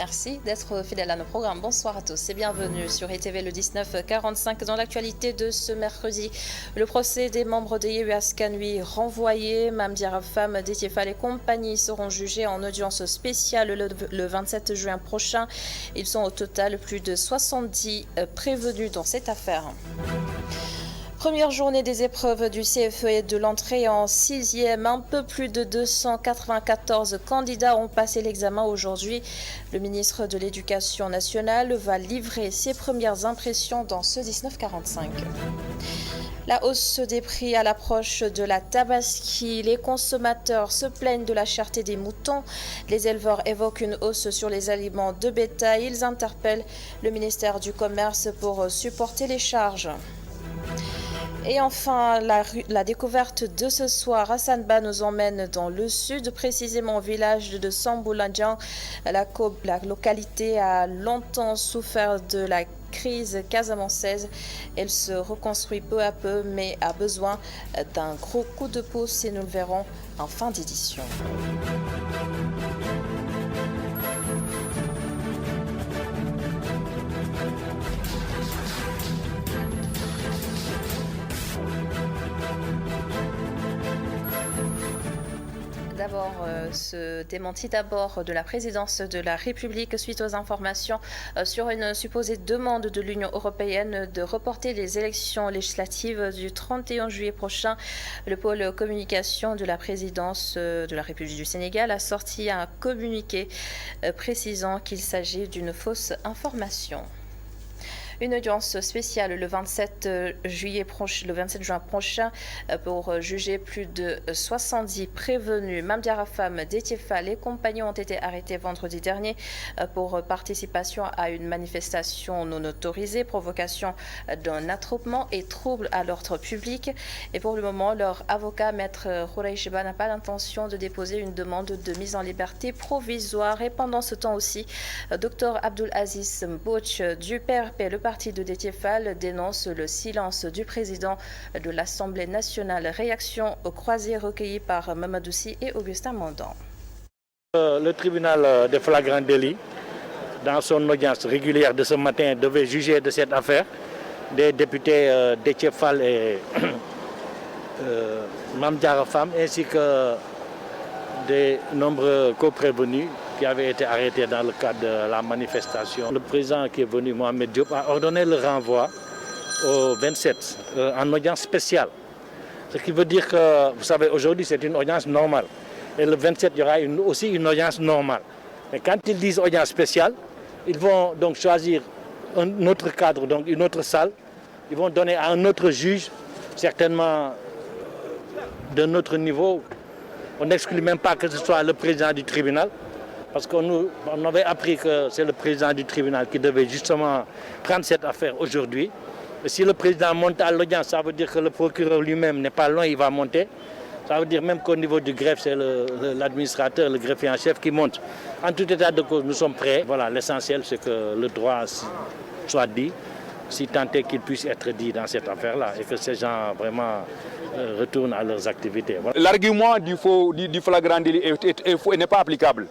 Merci d'être fidèle à nos programmes. Bonsoir à tous et bienvenue sur ETV le 19h45 dans l'actualité de ce mercredi. Le procès des membres de Yewwi Askan Wi renvoyé. Mame Diarra Fam, Déthié Fall et compagnie seront jugés en audience spéciale le 27 juin prochain. Ils sont au total plus de 70 prévenus dans cette affaire. Première journée des épreuves du CFE et de l'entrée en 6e. Un peu plus de 294 candidats ont passé l'examen aujourd'hui. Le ministre de l'Éducation nationale va livrer ses premières impressions dans ce 1945. La hausse des prix à l'approche de la Tabaski. Les consommateurs se plaignent de la cherté des moutons. Les éleveurs évoquent une hausse sur les aliments de bétail. Ils interpellent le ministère du Commerce pour supporter les charges. Et enfin, la découverte de ce soir, Hassan Ba nous emmène dans le sud, précisément au village de Samboulandjan. La localité a longtemps souffert de la crise casamançaise. Elle se reconstruit peu à peu, mais a besoin d'un gros coup de pouce et nous le verrons en fin d'édition. D'abord, ce démenti d'abord de la présidence de la République suite aux informations sur une supposée demande de l'Union européenne de reporter les élections législatives du 31 juillet prochain. Le pôle communication de la présidence de la République du Sénégal a sorti un communiqué précisant qu'il s'agit d'une fausse information. Une audience spéciale le 27 juin prochain pour juger plus de 70 prévenus. Mame Diarra Fam, Déthié Fall et compagnie ont été arrêtés vendredi dernier pour participation à une manifestation non autorisée, provocation d'un attroupement et trouble à l'ordre public. Et pour le moment, leur avocat, maître Khouraï Cheba, n'a pas l'intention de déposer une demande de mise en liberté provisoire. Et pendant ce temps aussi, Dr Abdoul Aziz Mbouch du PRP, le parti de Déthié Fall, dénonce le silence du président de l'Assemblée nationale. Réaction aux croisés recueillies par Mamadou Sy et Augustin Mandan. Le tribunal de flagrant délit, dans son audience régulière de ce matin, devait juger de cette affaire des députés Déthié Fall et Mame Diarra Fam, ainsi que des nombreux co-prévenus qui avaient été arrêtés dans le cadre de la manifestation. Le président qui est venu, Mohamed Diop, a ordonné le renvoi au 27 en audience spéciale. Ce qui veut dire que, vous savez, aujourd'hui c'est une audience normale. Et le 27, il y aura aussi une audience normale. Mais quand ils disent audience spéciale, ils vont donc choisir un autre cadre, donc une autre salle. Ils vont donner à un autre juge, certainement de notre niveau. On n'exclut même pas que ce soit le président du tribunal. Parce qu'on avait appris que c'est le président du tribunal qui devait justement prendre cette affaire aujourd'hui. Et si le président monte à l'audience, ça veut dire que le procureur lui-même n'est pas loin, il va monter. Ça veut dire même qu'au niveau du greffe, c'est l'administrateur, le greffier en chef qui monte. En tout état de cause, nous sommes prêts. Voilà, l'essentiel, c'est que le droit soit dit, si tant est qu'il puisse être dit dans cette affaire-là, et que ces gens vraiment retournent à leurs activités. Voilà. L'argument du flagrant délit n'est pas applicable.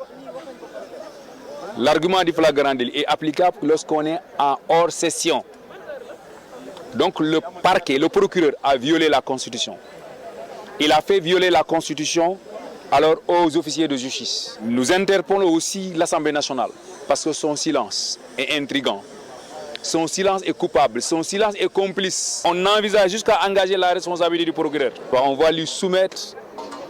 L'argument du flagrant délit est applicable lorsqu'on est en hors session. Donc le parquet, le procureur a violé la Constitution. Il a fait violer la Constitution alors aux officiers de justice. Nous interpellons aussi l'Assemblée nationale parce que son silence est intriguant. Son silence est coupable, son silence est complice. On envisage jusqu'à engager la responsabilité du procureur. On va lui soumettre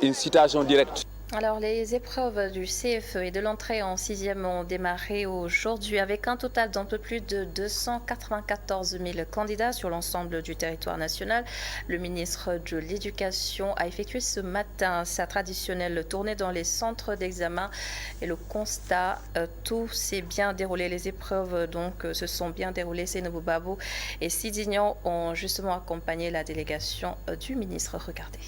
une citation directe. Alors, les épreuves du CFE et de l'entrée en 6e ont démarré aujourd'hui avec un total d'un peu plus de 294 000 candidats sur l'ensemble du territoire national. Le ministre de l'Éducation a effectué ce matin sa traditionnelle tournée dans les centres d'examen et le constat, tout s'est bien déroulé. Les épreuves donc se sont bien déroulées. Seynabou Babou et Sidignan ont justement accompagné la délégation du ministre. Regardez.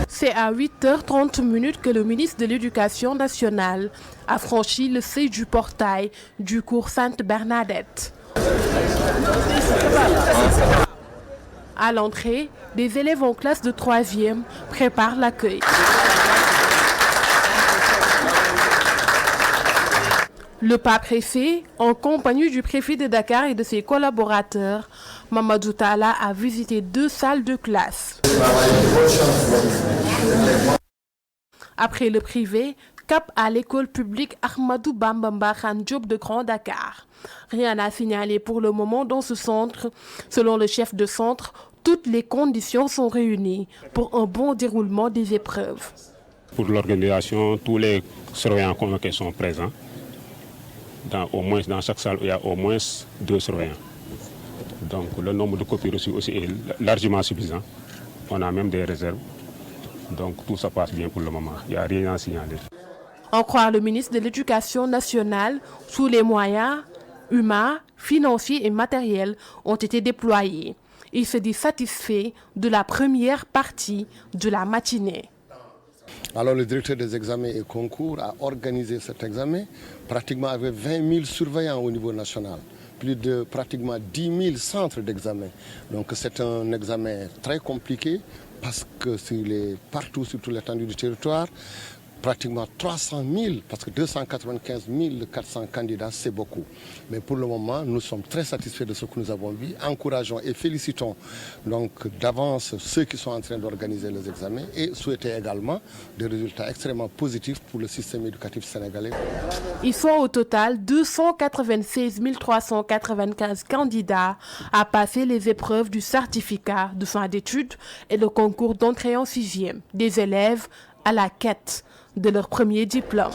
C'est à 8h30 que le ministre de l'Éducation nationale a franchi le seuil du portail du cours Sainte-Bernadette. À l'entrée, des élèves en classe de 3e préparent l'accueil. Le préfet, en compagnie du préfet de Dakar et de ses collaborateurs, Mamadou Talla a visité 2 salles de classe. Après le privé, cap à l'école publique Ahmadou Bamba Mbakhane Diop de Grand Dakar. Rien à signaler pour le moment dans ce centre. Selon le chef de centre, toutes les conditions sont réunies pour un bon déroulement des épreuves. Pour l'organisation, tous les surveillants convoqués sont présents. Dans chaque salle, il y a au moins 2 surveillants. Donc le nombre de copies reçues aussi est largement suffisant. On a même des réserves. Donc tout ça passe bien pour le moment. Il n'y a rien à signaler. En croire le ministre de l'Éducation nationale, tous les moyens humains, financiers et matériels ont été déployés. Il se dit satisfait de la première partie de la matinée. Alors le directeur des examens et concours a organisé cet examen pratiquement avec 20 000 surveillants au niveau national, plus de pratiquement 10 000 centres d'examen. Donc c'est un examen très compliqué parce que s'il est partout sur toute l'étendue du territoire, pratiquement 300 000, parce que 295 400 candidats, c'est beaucoup. Mais pour le moment, nous sommes très satisfaits de ce que nous avons vu. Encourageons et félicitons donc d'avance ceux qui sont en train d'organiser les examens et souhaitons également des résultats extrêmement positifs pour le système éducatif sénégalais. Ils sont au total 296 395 candidats à passer les épreuves du certificat de fin d'études et le concours d'entrée en 6e des élèves à la quête de leur premier diplôme.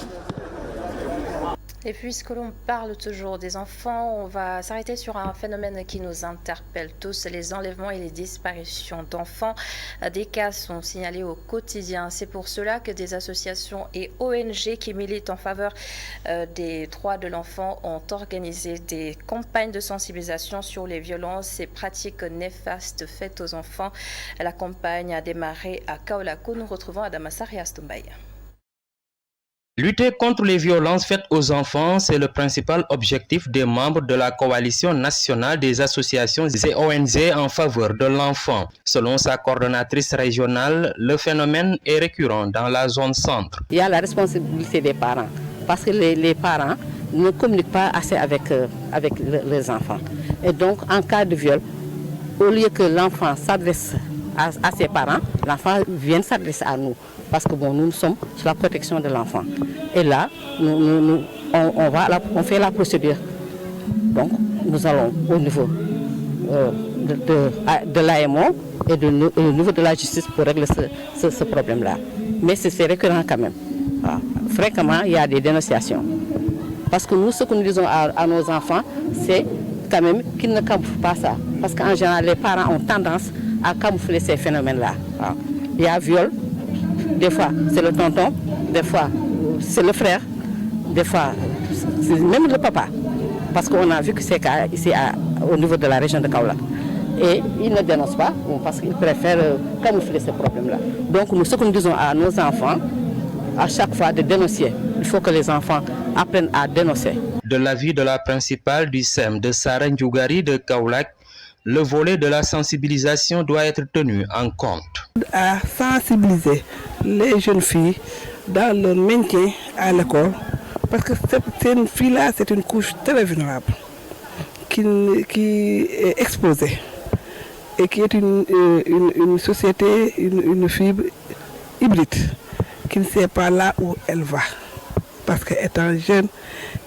Et puisque l'on parle toujours des enfants, on va s'arrêter sur un phénomène qui nous interpelle tous, les enlèvements et les disparitions d'enfants. Des cas sont signalés au quotidien. C'est pour cela que des associations et ONG qui militent en faveur des droits de l'enfant ont organisé des campagnes de sensibilisation sur les violences et pratiques néfastes faites aux enfants. La campagne a démarré à Kaolakou. Nous retrouvons Adama Riastombaye. Lutter contre les violences faites aux enfants, c'est le principal objectif des membres de la coalition nationale des associations et ONG en faveur de l'enfant. Selon sa coordonnatrice régionale, le phénomène est récurrent dans la zone centre. Il y a la responsabilité des parents, parce que les parents ne communiquent pas assez avec les enfants. Et donc, en cas de viol, au lieu que l'enfant s'adresse à ses parents, l'enfant vient s'adresser à nous. Parce que nous sommes sur la protection de l'enfant. Et là, on fait la procédure. Donc, nous allons au niveau de l'AMO et au niveau de la justice pour régler ce problème-là. Mais c'est récurrent quand même. Voilà. Fréquemment, il y a des dénonciations. Parce que nous, ce que nous disons à nos enfants, c'est quand même qu'ils ne camouflent pas ça. Parce qu'en général, les parents ont tendance à camoufler ces phénomènes-là. Voilà. Il y a viol. Des fois, c'est le tonton, des fois, c'est le frère, des fois, c'est même le papa. Parce qu'on a vu que c'est cas ici au niveau de la région de Kaolack. Et ils ne dénoncent pas parce qu'ils préfèrent camoufler ces problèmes-là. Donc, ce que nous disons à nos enfants, à chaque fois de dénoncer, il faut que les enfants apprennent à dénoncer. De l'avis de la principale du SEM de Sara Ndiougari de Kaolack, le volet de la sensibilisation doit être tenu en compte. À sensibiliser les jeunes filles dans leur maintien à l'école, parce que cette fille-là, c'est une couche très vulnérable, qui est exposée et qui est une société, une fibre hybride, qui ne sait pas là où elle va. Parce qu'étant jeune,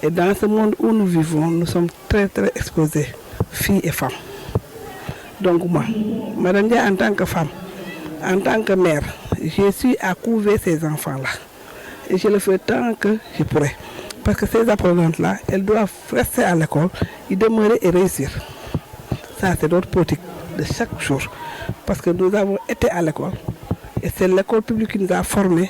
et dans ce monde où nous vivons, nous sommes très très exposés, filles et femmes. Donc moi, Madame Dia, en tant que femme, en tant que mère, je suis à couver ces enfants-là. Et je le fais tant que je pourrai. Parce que ces apprenantes-là, elles doivent rester à l'école, y demeurer et réussir. Ça, c'est notre politique de chaque jour. Parce que nous avons été à l'école. Et c'est l'école publique qui nous a formés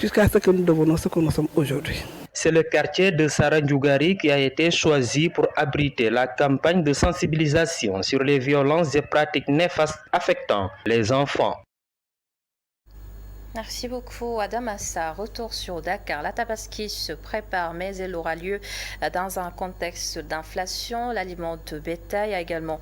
jusqu'à ce que nous devenons ce que nous sommes aujourd'hui. C'est le quartier de Sara Ndiougari qui a été choisi pour abriter la campagne de sensibilisation sur les violences et pratiques néfastes affectant les enfants. Merci beaucoup Adam Assa. Retour sur Dakar. La Tabaski se prépare, mais elle aura lieu dans un contexte d'inflation. L'aliment de bétail a également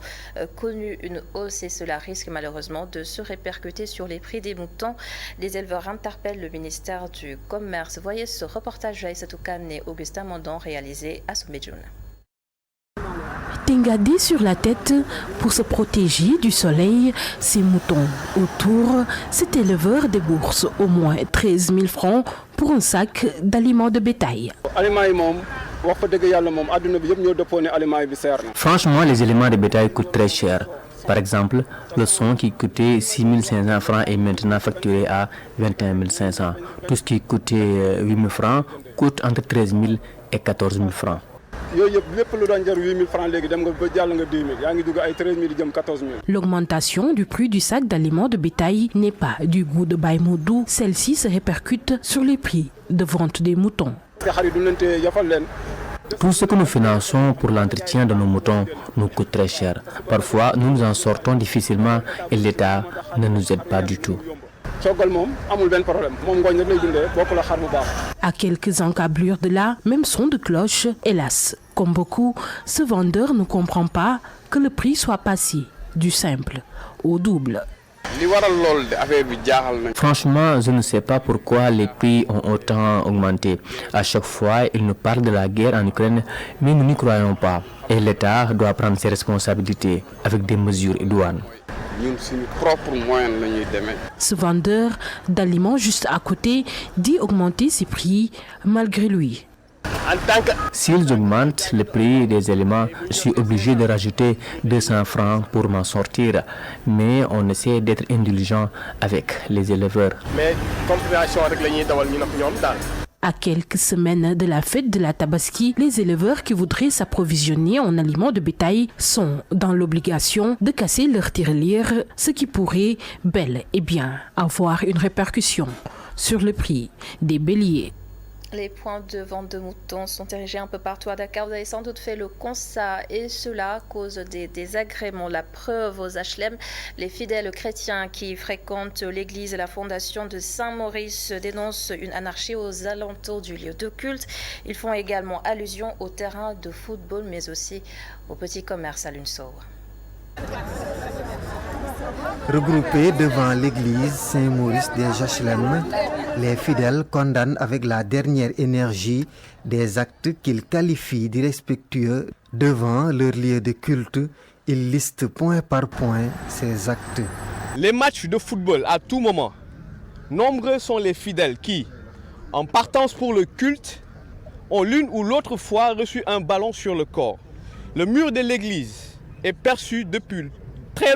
connu une hausse et cela risque malheureusement de se répercuter sur les prix des moutons. Les éleveurs interpellent le ministère du Commerce. Voyez ce reportage d'Aïssatou Kane et Augustin Mandon réalisé à Soumbédioune. Tengadé sur la tête pour se protéger du soleil, ces moutons autour, cet éleveur débourse au moins 13 000 francs pour un sac d'aliments de bétail. Franchement, les éléments de bétail coûtent très cher. Par exemple, le son qui coûtait 6 500 francs est maintenant facturé à 21 500. Tout ce qui coûtait 8 000 francs coûte entre 13 000 et 14 000 francs. L'augmentation du prix du sac d'aliments de bétail n'est pas du goût de Baïmoudou. Celle-ci se répercute sur les prix de vente des moutons. Tout ce que nous finançons pour l'entretien de nos moutons nous coûte très cher. Parfois, nous nous en sortons difficilement et l'État ne nous aide pas du tout. À quelques encablures de là, même son de cloche, hélas. Comme beaucoup, ce vendeur ne comprend pas que le prix soit passé du simple au double. Franchement, je ne sais pas pourquoi les prix ont autant augmenté. À chaque fois, ils nous parlent de la guerre en Ukraine, mais nous n'y croyons pas. Et l'État doit prendre ses responsabilités avec des mesures idoines. Ce vendeur d'aliments juste à côté dit augmenter ses prix malgré lui. S'ils augmentent le prix des éléments, je suis obligé de rajouter 200 francs pour m'en sortir. Mais on essaie d'être indulgent avec les éleveurs. À quelques semaines de la fête de la Tabaski, les éleveurs qui voudraient s'approvisionner en aliments de bétail sont dans l'obligation de casser leur tirelire, ce qui pourrait bel et bien avoir une répercussion sur le prix des béliers. Les points de vente de moutons sont érigés un peu partout à Dakar. Vous avez sans doute fait le constat et cela à cause des désagréments. La preuve aux HLM, les fidèles chrétiens qui fréquentent l'église et la fondation de Saint-Maurice dénoncent une anarchie aux alentours du lieu de culte. Ils font également allusion au terrain de football mais aussi au petit commerce à l'UNSO. Regroupés devant l'église Saint-Maurice des HLM, les fidèles condamnent avec la dernière énergie des actes qu'ils qualifient d'irrespectueux devant leur lieu de culte. Ils listent point par point ces actes. Les matchs de football à tout moment, nombreux sont les fidèles qui, en partance pour le culte, ont l'une ou l'autre fois reçu un ballon sur le corps. Le mur de l'église est perçu depuis de très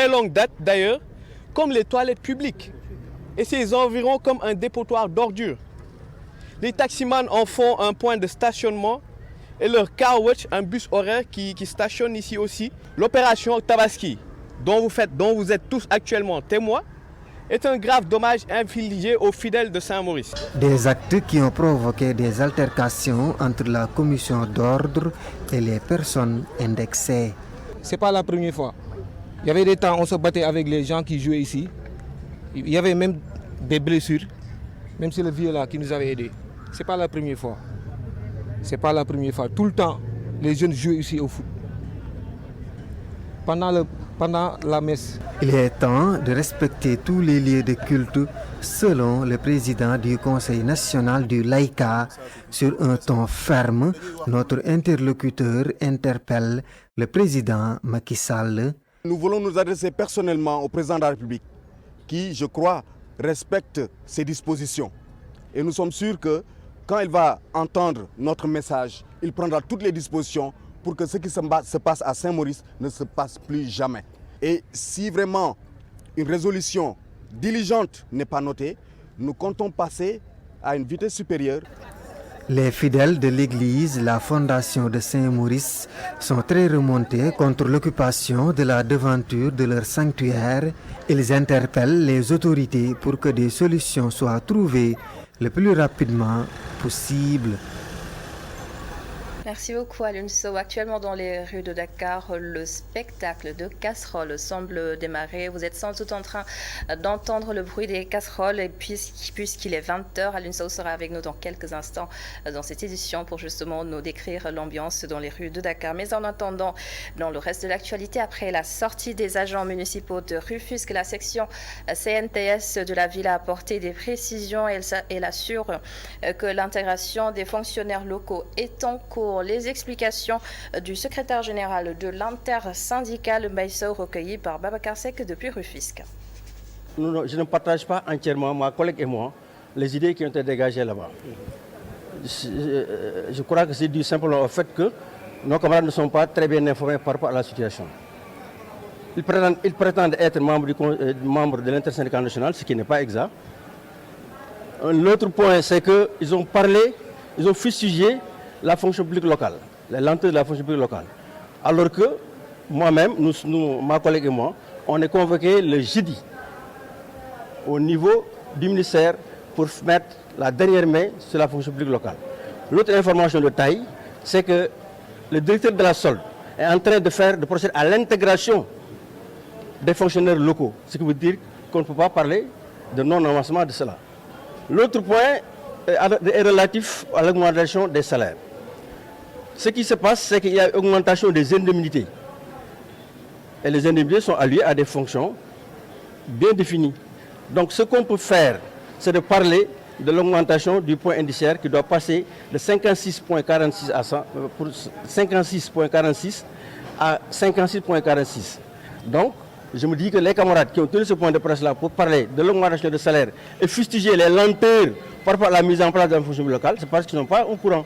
longue date d'ailleurs, comme les toilettes publiques et ses environs comme un dépotoir d'ordures. Les taximans en font un point de stationnement et leur car watch, un bus horaire qui stationne ici aussi. L'opération Tabaski, dont vous êtes tous actuellement témoins, est un grave dommage infligé aux fidèles de Saint-Maurice. Des actes qui ont provoqué des altercations entre la commission d'ordre et les personnes indexées. Ce n'est pas la première fois. Il y avait des temps où on se battait avec les gens qui jouaient ici. Il y avait même des blessures, même si le vieux là qui nous avait aidés. Ce n'est pas la première fois. Ce n'est pas la première fois. Tout le temps, les jeunes jouent ici au foot. Pendant la messe. Il est temps de respecter tous les lieux de culte selon le président du Conseil national du laïcat. Sur un ton ferme, notre interlocuteur interpelle le président Macky Sall. Nous voulons nous adresser personnellement au président de la République qui, je crois, respecte ses dispositions. Et nous sommes sûrs que quand il va entendre notre message, il prendra toutes les dispositions pour que ce qui se passe à Saint-Maurice ne se passe plus jamais. Et si vraiment une résolution diligente n'est pas notée, nous comptons passer à une vitesse supérieure. Les fidèles de l'église, la fondation de Saint-Maurice, sont très remontés contre l'occupation de la devanture de leur sanctuaire. Ils interpellent les autorités pour que des solutions soient trouvées le plus rapidement possible. Merci beaucoup Alioune Sow. Actuellement dans les rues de Dakar, le spectacle de casseroles semble démarrer. Vous êtes sans doute en train d'entendre le bruit des casseroles et puisqu'il est 20h, Alioune Sow sera avec nous dans quelques instants dans cette édition pour justement nous décrire l'ambiance dans les rues de Dakar. Mais en attendant, dans le reste de l'actualité, après la sortie des agents municipaux de Rufisque, la section CNPS de la ville a apporté des précisions. Elle assure que l'intégration des fonctionnaires locaux est en cours. Les explications du secrétaire général de l'intersyndicale Mbaïsao recueillies par Babacar Seck depuis Rufisque. Je ne partage pas entièrement, ma collègue et moi, les idées qui ont été dégagées là-bas. Je crois que c'est dû simplement au fait que nos camarades ne sont pas très bien informés par rapport à la situation. Ils prétendent être membres de l'intersyndicale nationale, ce qui n'est pas exact. Un autre point, c'est qu'ils ont parlé, ils ont fustigé la fonction publique locale, les lenteurs de la fonction publique locale. Alors que moi-même, ma collègue et moi, on est convoqués le jeudi au niveau du ministère pour mettre la dernière main sur la fonction publique locale. L'autre information de taille, c'est que le directeur de la solde est en train de procéder à l'intégration des fonctionnaires locaux, ce qui veut dire qu'on ne peut pas parler de non-avancement de cela. L'autre point est relatif à l'augmentation des salaires. Ce qui se passe, c'est qu'il y a une augmentation des indemnités. Et les indemnités sont alliées à des fonctions bien définies. Donc ce qu'on peut faire, c'est de parler de l'augmentation du point indiciaire qui doit passer de 56,46 à 56,46. Donc, je me dis que les camarades qui ont tenu ce point de presse-là pour parler de l'augmentation de salaire et fustiger les lenteurs par rapport à la mise en place de la fonction locale, c'est parce qu'ils n'ont pas au courant.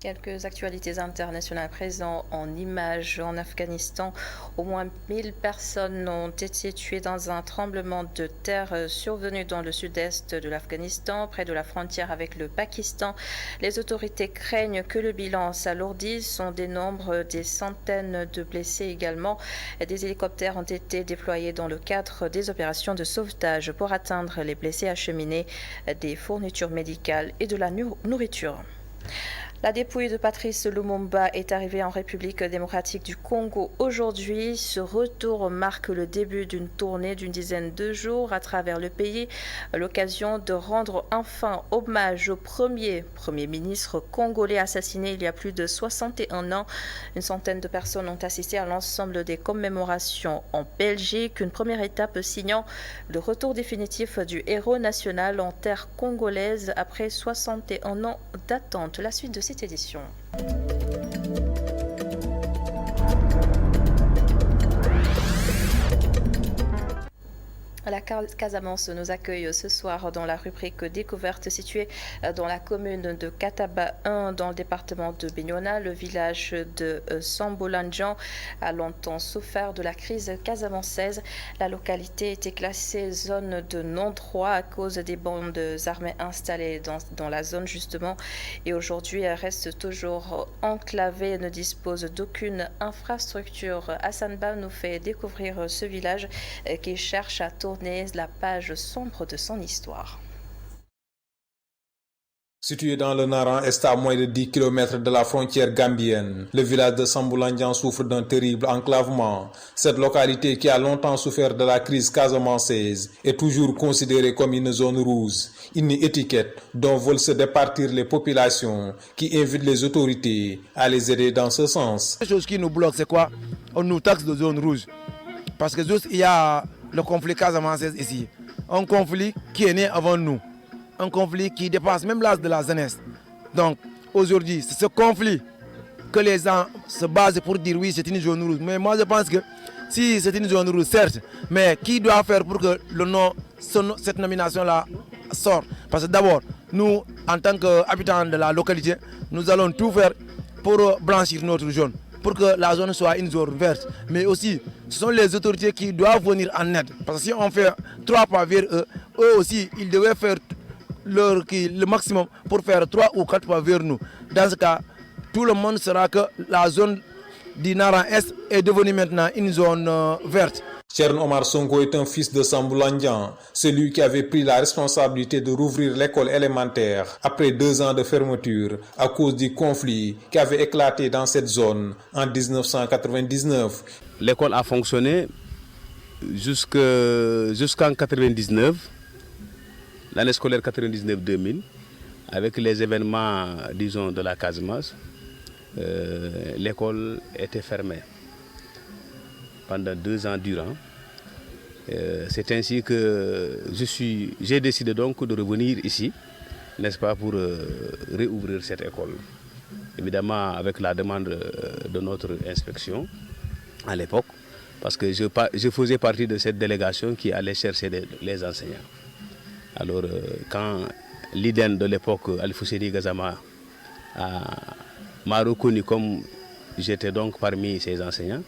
Quelques actualités internationales présentes en images. En Afghanistan, au moins 1000 personnes ont été tuées dans un tremblement de terre survenu dans le sud-est de l'Afghanistan, près de la frontière avec le Pakistan. Les autorités craignent que le bilan s'alourdisse. On dénombre des centaines de blessés également. Des hélicoptères ont été déployés dans le cadre des opérations de sauvetage pour atteindre les blessés, acheminer des fournitures médicales et de la nourriture. La dépouille de Patrice Lumumba est arrivée en République démocratique du Congo aujourd'hui. Ce retour marque le début d'une tournée d'une dizaine de jours à travers le pays, l'occasion de rendre enfin hommage au premier ministre congolais assassiné il y a plus de 61 ans. Une centaine de personnes ont assisté à l'ensemble des commémorations en Belgique, une première étape signant le retour définitif du héros national en terre congolaise après 61 ans d'attente. La suite de cette édition. La Casamance nous accueille ce soir dans la rubrique découverte située dans la commune de Kataba 1 dans le département de Bignona. Le village de Sambolandjan a longtemps souffert de la crise casamançaise. La localité était classée zone de non-droit à cause des bandes armées installées dans la zone justement et aujourd'hui elle reste toujours enclavée et ne dispose d'aucune infrastructure. Hassan Ba nous fait découvrir ce village qui cherche à tourner la page sombre de son histoire. Situé dans le Naran, est à moins de 10 km de la frontière gambienne, le village de Sambolandjan souffre d'un terrible enclavement. Cette localité, qui a longtemps souffert de la crise casamançaise, est toujours considérée comme une zone rouge, une étiquette dont veulent se départir les populations, qui invitent les autorités à les aider dans ce sens. La chose qui nous bloque, c'est quoi? On nous taxe de zone rouge. Parce que juste il y a le conflit casamançaise ici. Un conflit qui est né avant nous. Un conflit qui dépasse même l'âge de la jeunesse. Donc aujourd'hui, c'est ce conflit que les gens se basent pour dire oui, c'est une zone rouge. Mais moi je pense que si c'est une zone rouge, certes, mais qui doit faire pour que cette nomination-là sorte? Parce que d'abord, nous, en tant qu'habitants de la localité, nous allons tout faire pour blanchir notre zone, pour que la zone soit une zone verte. Mais aussi, ce sont les autorités qui doivent venir en aide. Parce que si on fait 3 pas vers eux, eux aussi, ils devaient faire le maximum pour faire 3 ou 4 pas vers nous. Dans ce cas, tout le monde saura que la zone du Naran Est est devenue maintenant une zone verte. Thierno Omar Sonko est un fils de Samboulandian, celui qui avait pris la responsabilité de rouvrir l'école élémentaire après 2 ans de fermeture à cause du conflit qui avait éclaté dans cette zone en 1999. L'école a fonctionné jusqu'en 1999, l'année scolaire 99-2000, avec les événements, disons, de la Casamance. L'école était fermée pendant 2 ans durant. C'est ainsi que j'ai décidé donc de revenir ici, n'est-ce pas, pour réouvrir cette école. Évidemment avec la demande de notre inspection à l'époque, parce que je faisais partie de cette délégation qui allait chercher les enseignants. Alors quand l'IDEN de l'époque, Al-Fousseini Gazama, m'a reconnu comme j'étais donc parmi ces enseignants,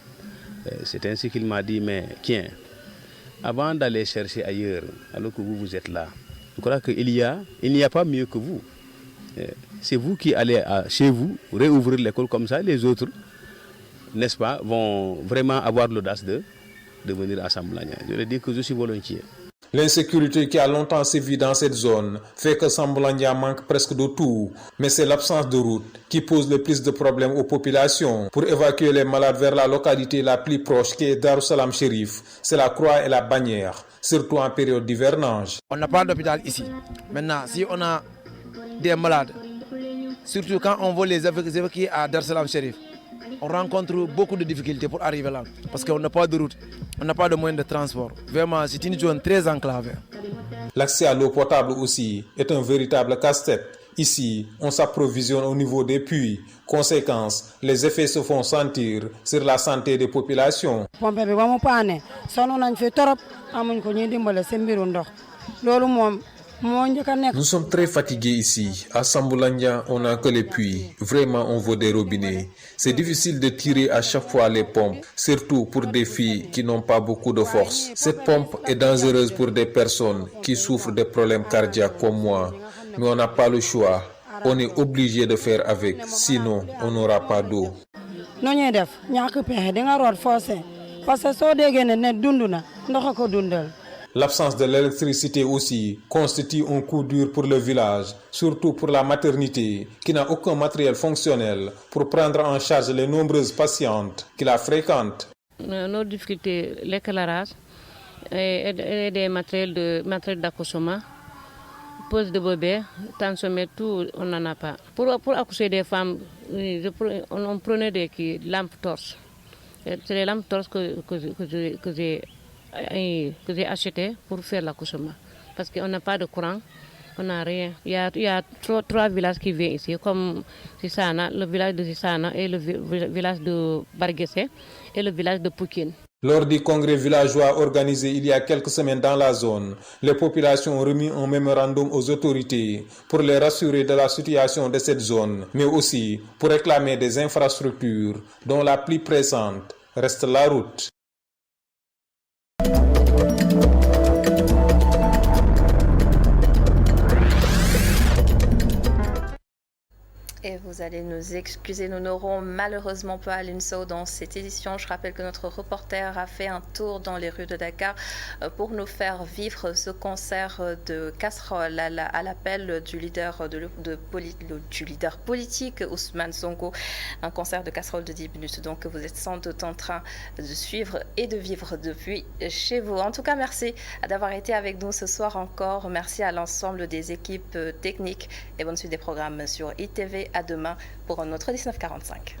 c'est ainsi qu'il m'a dit, mais tiens, avant d'aller chercher ailleurs, alors que vous êtes là, je crois qu'il n'y a pas mieux que vous. C'est vous qui allez chez vous réouvrir l'école comme ça, les autres, n'est-ce pas, vont vraiment avoir l'audace de venir à Samboulandian. Je leur dis que je suis volontiers. L'insécurité qui a longtemps sévi dans cette zone fait que Samboulandian manque presque de tout, mais c'est l'absence de route qui pose le plus de problèmes aux populations. Pour évacuer les malades vers la localité la plus proche qui est Darussalam Chérif, c'est la Croix et la Bannière, surtout en période d'hivernage. On n'a pas d'hôpital ici. Maintenant, si on a des malades, surtout quand on veut les évacuer à Darussalam Chérif, on rencontre beaucoup de difficultés pour arriver là, parce qu'on n'a pas de route, on n'a pas de moyens de transport. Vraiment, c'est une zone très enclavée. L'accès à l'eau potable aussi est un véritable casse-tête. Ici, on s'approvisionne au niveau des puits. Conséquence, les effets se font sentir sur la santé des populations. Nous sommes très fatigués ici. À Samboulandian, on n'a que les puits. Vraiment, on veut des robinets. C'est difficile de tirer à chaque fois les pompes, surtout pour des filles qui n'ont pas beaucoup de force. Cette pompe est dangereuse pour des personnes qui souffrent de problèmes cardiaques comme moi. Mais on n'a pas le choix. On est obligé de faire avec, sinon on n'aura pas d'eau. L'absence de l'électricité aussi constitue un coup dur pour le village, surtout pour la maternité, qui n'a aucun matériel fonctionnel pour prendre en charge les nombreuses patientes qui la fréquentent. Nos difficultés, l'éclairage et des matériels d'accouchement, pose de bébé, tensiomètre, tout, on n'en a pas. Pour accoucher des femmes, on prenait des lampes torches. C'est les lampes torches que j'ai acheté pour faire l'accouchement. Parce qu'on n'a pas de courant, on n'a rien. Il y a 3 villages qui viennent ici, comme Sissana, le village de Sissana et le village de Barguessé et le village de Poukine. Lors du congrès villageois organisé il y a quelques semaines dans la zone, les populations ont remis un mémorandum aux autorités pour les rassurer de la situation de cette zone, mais aussi pour réclamer des infrastructures dont la plus pressante reste la route. Et vous allez nous excuser, nous n'aurons malheureusement pas Aline Sow dans cette édition. Je rappelle que notre reporter a fait un tour dans les rues de Dakar pour nous faire vivre ce concert de casserole à l'appel du leader, du leader politique Ousmane Sonko. Un concert de casserole de 10 minutes donc que vous êtes sans doute en train de suivre et de vivre depuis chez vous. En tout cas, merci d'avoir été avec nous ce soir encore. Merci à l'ensemble des équipes techniques et bonne suite des programmes sur ITV. À demain pour un autre 1945.